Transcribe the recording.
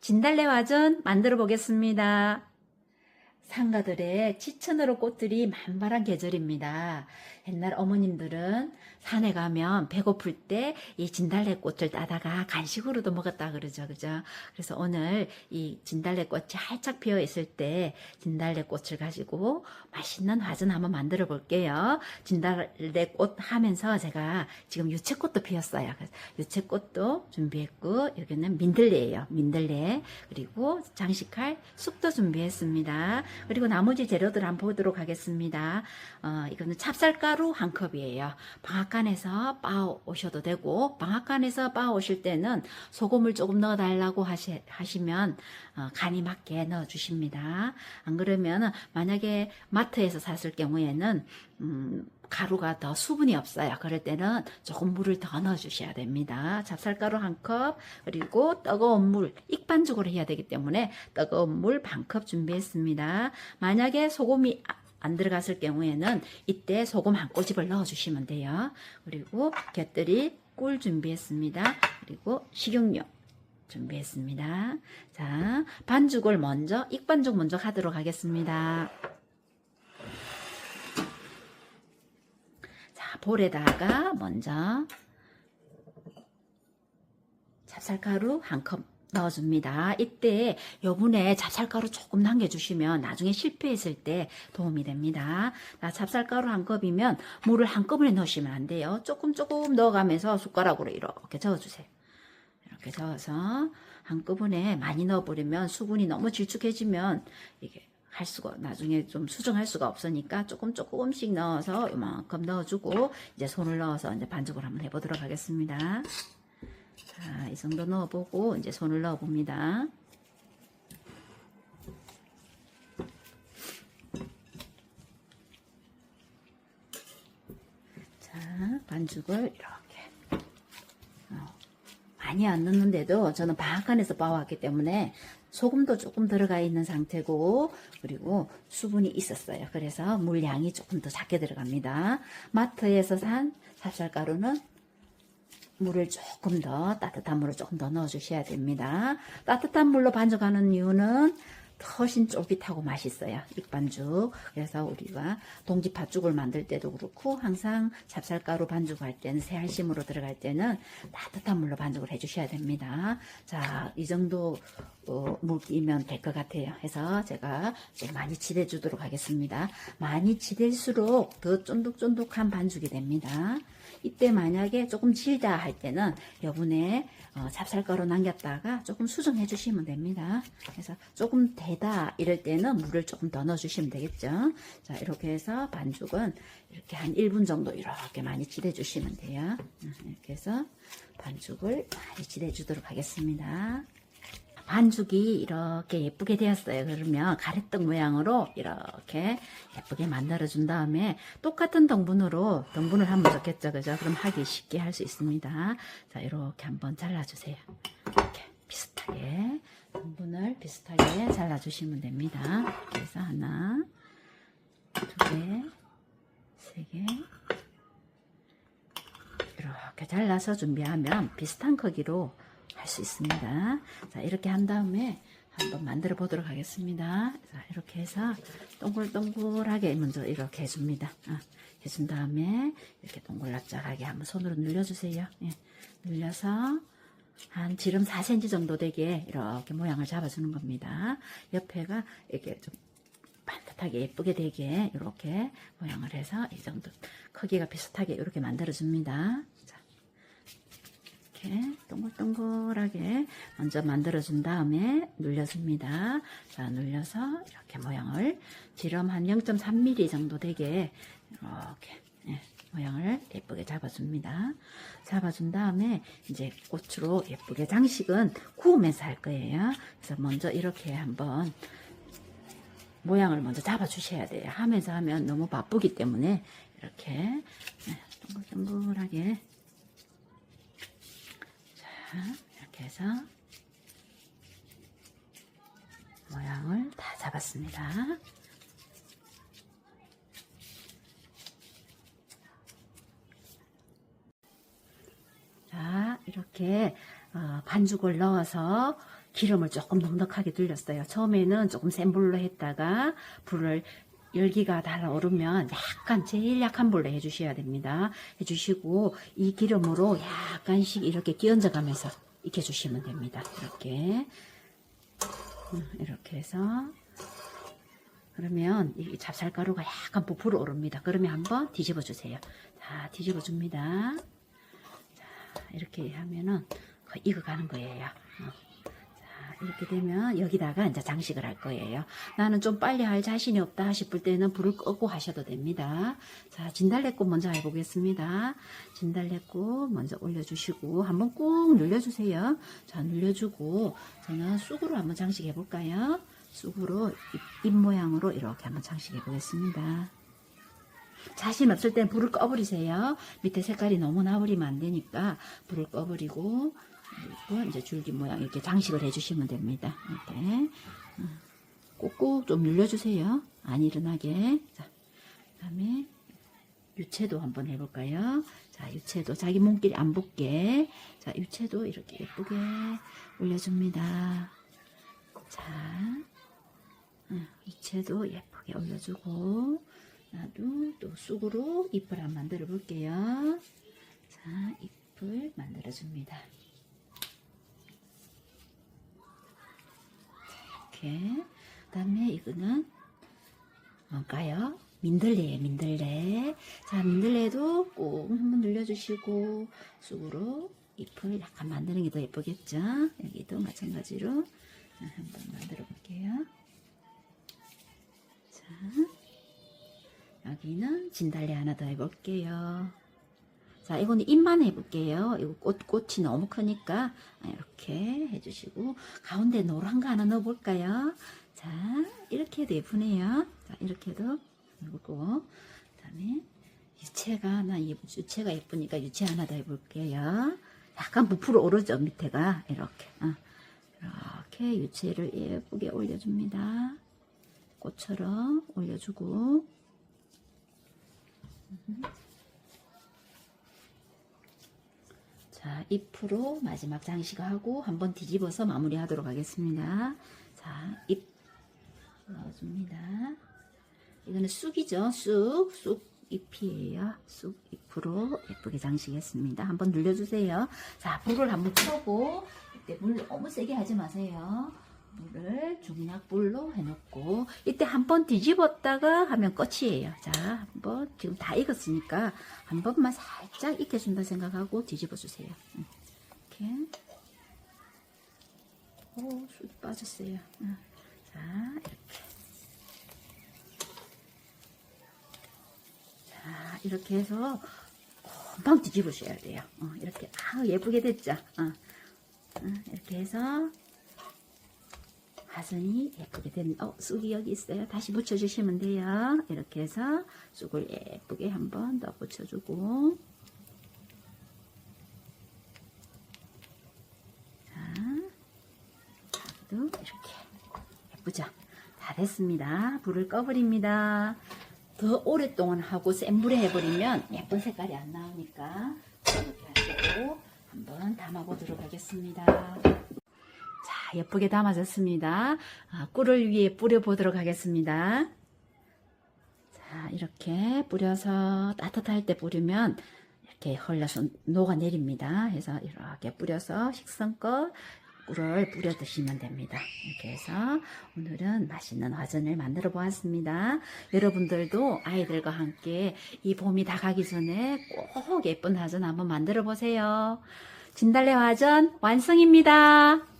진달래화전 만들어 보겠습니다. 상가들의 지천으로 꽃들이 만발한 계절입니다. 옛날 어머님들은 산에 가면 배고플 때 이 진달래 꽃을 따다가 간식으로도 먹었다 그러죠. 그죠? 그래서 오늘 이 진달래 꽃이 활짝 피어 있을 때 진달래 꽃을 가지고 맛있는 화전 한번 만들어 볼게요. 진달래 꽃 하면서 제가 지금 유채꽃도 피었어요. 그래서 유채꽃도 준비했고, 여기는 민들레예요. 민들레. 그리고 장식할 쑥도 준비했습니다. 그리고 나머지 재료들 한번 보도록 하겠습니다. 이거는 찹쌀가루 한 컵이에요. 방앗간에서 빻아 오셔도 되고, 방앗간에서 빻아 오실 때는 소금을 조금 넣어달라고 하시면 간이 맞게 넣어주십니다. 안 그러면 만약에 마트에서 샀을 경우에는 가루가 더 수분이 없어요. 그럴 때는 조금 물을 더 넣어주셔야 됩니다. 찹쌀가루 한 컵, 그리고 뜨거운 물, 익반죽으로 해야 되기 때문에 뜨거운 물 반 컵 준비했습니다. 만약에 소금이 안 들어갔을 경우에는 이때 소금 한 꼬집을 넣어주시면 돼요. 그리고 곁들이 꿀 준비했습니다. 그리고 식용유 준비했습니다. 자, 반죽을 먼저, 익반죽 먼저 하도록 하겠습니다. 볼에다가 먼저 찹쌀가루 한 컵 넣어줍니다. 이때 여분에 찹쌀가루 조금 남겨주시면 나중에 실패했을 때 도움이 됩니다. 자, 찹쌀가루 한 컵이면 물을 한꺼번에 넣으시면 안 돼요. 조금 넣어가면서 숟가락으로 이렇게 저어주세요. 이렇게 저어서 한꺼번에 많이 넣어버리면 수분이 너무 질쭉해지면 이게 할 수가, 나중에 좀 수정할 수가 없으니까 조금씩 넣어서 이만큼 넣어주고, 이제 손을 넣어서 이제 반죽을 한번 해보도록 하겠습니다. 자, 이 정도 넣어보고, 이제 손을 넣어봅니다. 자, 반죽을 이렇게. 많이 안 넣는데도 저는 방앗간에서 빻아왔기 때문에 소금도 조금 들어가 있는 상태고, 그리고 수분이 있었어요. 그래서 물량이 조금 더 작게 들어갑니다. 마트에서 산 찹쌀가루는 물을 조금 더, 따뜻한 물을 조금 더 넣어주셔야 됩니다. 따뜻한 물로 반죽하는 이유는 훨씬 쫄깃하고 맛있어요. 익반죽. 그래서 우리가 동지팥죽을 만들 때도 그렇고, 항상 찹쌀가루 반죽할 때는, 새알심으로 들어갈 때는 따뜻한 물로 반죽을 해주셔야 됩니다. 자, 이 정도 물기면 될 것 같아요. 해서 제가 좀 많이 치대 주도록 하겠습니다. 많이 치댈수록 더 쫀득쫀득한 반죽이 됩니다. 이때 만약에 조금 질다 할 때는 여분에 찹쌀가루 남겼다가 조금 수정해 주시면 됩니다. 그래서 조금 되다 이럴 때는 물을 조금 더 넣어 주시면 되겠죠. 자, 이렇게 해서 반죽은 이렇게 한 1분 정도 이렇게 많이 치대 주시면 돼요. 이렇게 해서 반죽을 많이 치대 주도록 하겠습니다. 반죽이 이렇게 예쁘게 되었어요. 그러면 가래떡 모양으로 이렇게 예쁘게 만들어 준 다음에 똑같은 등분을 하면 좋겠죠. 그죠? 그럼 하기 쉽게 할 수 있습니다. 자, 이렇게 한번 잘라주세요. 이렇게 비슷하게 등분을 비슷하게 잘라주시면 됩니다. 이렇게 해서 하나, 두 개, 세 개, 이렇게 잘라서 준비하면 비슷한 크기로 할 수 있습니다. 자, 이렇게 한 다음에 한번 만들어 보도록 하겠습니다. 자, 이렇게 해서 동글동글하게 먼저 이렇게 해줍니다. 해준 다음에 이렇게 동글납작하게 한번 손으로 눌러주세요. 예, 눌려서 한 지름 4cm 정도 되게 이렇게 모양을 잡아주는 겁니다. 옆에가 이렇게 좀 반듯하게 예쁘게 되게 이렇게 모양을 해서 이 정도 크기가 비슷하게 이렇게 만들어 줍니다. 자, 이렇게 동글동글하게 먼저 만들어 준 다음에 눌려줍니다. 자, 눌려서 이렇게 모양을 지름 한 0.3mm 정도 되게 이렇게 모양을 예쁘게 잡아줍니다. 잡아준 다음에 이제 꽃으로 예쁘게 장식은 구우면서 할 거예요. 그래서 먼저 이렇게 한번 모양을 먼저 잡아 주셔야 돼요. 하면서 하면 너무 바쁘기 때문에 이렇게 동글동글하게, 자, 이렇게 해서 모양을 다 잡았습니다. 자, 이렇게 반죽을 넣어서 기름을 조금 넉넉하게 둘렸어요. 처음에는 조금 센 불로 했다가 불을 열기가 달아오르면 약간 제일 약한 불로 해주셔야 됩니다. 해주시고 이 기름으로 약간씩 이렇게 끼얹어 가면서 익혀주시면 됩니다. 이렇게 해서 그러면 이 찹쌀가루가 약간 부풀어 오릅니다. 그러면 한번 뒤집어 주세요. 자, 뒤집어 줍니다. 자, 이렇게 하면은 거의 익어가는 거예요. 자, 이렇게 되면 여기다가 이제 장식을 할 거예요. 나는 좀 빨리 할 자신이 없다 싶을 때는 불을 끄고 하셔도 됩니다. 자, 진달래꽃 먼저 해보겠습니다. 진달래꽃 먼저 올려주시고 한번 꾹 눌러주세요. 자, 눌러주고 저는 쑥으로 한번 장식해 볼까요? 쑥으로 잎 모양으로 이렇게 한번 장식해 보겠습니다. 자신 없을 땐 불을 꺼버리세요. 밑에 색깔이 너무 나버리면 안 되니까 불을 꺼버리고 그리고 이제 줄기 모양 이렇게 장식을 해주시면 됩니다. 이렇게 꾹꾹 좀 눌러주세요. 안 일어나게. 자, 그다음에 유채도 한번 해볼까요? 자, 유채도 자기 몸길이 안 붙게. 자, 유채도 이렇게 예쁘게 올려줍니다. 자. 유채도 예쁘게 올려주고 나도 또 쑥으로 잎을 한번 만들어 볼게요. 자, 잎을 만들어 줍니다. 이렇게 그 다음에 이거는 뭘까요? 민들레예요. 민들레. 자, 민들레도 꼭 한번 눌러주시고 쑥으로 잎을 약간 만드는 게 더 예쁘겠죠? 여기도 마찬가지로 한번 만들어 볼게요. 여기는 진달래 하나 더 해볼게요. 자, 이거는 잎만 해볼게요. 이거 꽃이 너무 크니까 이렇게 해주시고 가운데 노란 거 하나 넣어볼까요? 자, 이렇게 해도 예쁘네요. 자, 이렇게 해도 예쁘고 그 다음에 유채가 예쁘니까 유채 하나 더 해볼게요. 약간 부풀어 오르죠, 밑에가. 이렇게 유채를 예쁘게 올려줍니다. 꽃처럼 올려주고 자, 잎으로 마지막 장식하고 한번 뒤집어서 마무리하도록 하겠습니다. 자, 잎 넣어줍니다. 이거는 쑥이죠. 쑥 잎이에요. 쑥 잎으로 예쁘게 장식했습니다. 한번 눌러주세요. 자, 불을 한번 켜고 이때 물 너무 세게 하지 마세요. 물을 중약불로 해놓고 이때 한번 뒤집었다가 하면 끝이에요. 자, 한번 지금 다 익었으니까 한 번만 살짝 익혀준다 생각하고 뒤집어 주세요. 이렇게 쑥이 빠졌어요. 자, 이렇게 해서 금방 뒤집으셔야 돼요. 이렇게 예쁘게 됐죠. 이렇게 해서 화선이 예쁘게 된 쑥이 여기 있어요. 다시 묻혀주시면 돼요. 이렇게 해서 쑥을 예쁘게 한번 더 묻혀주고 자, 여기도 이렇게 예쁘죠? 다 됐습니다. 불을 꺼버립니다. 더 오랫동안 하고 센 불에 해버리면 예쁜 색깔이 안 나오니까 이렇게 하시고 한번 담아보도록 하겠습니다. 자, 예쁘게 담아졌습니다. 꿀을 위에 뿌려보도록 하겠습니다. 자, 이렇게 뿌려서 따뜻할 때 뿌리면 이렇게 흘러서 녹아내립니다. 해서 이렇게 뿌려서 식성껏 꿀을 뿌려 드시면 됩니다. 이렇게 해서 오늘은 맛있는 화전을 만들어 보았습니다. 여러분들도 아이들과 함께 이 봄이 다가기 전에 꼭 예쁜 화전 한번 만들어 보세요. 진달래 화전 완성입니다.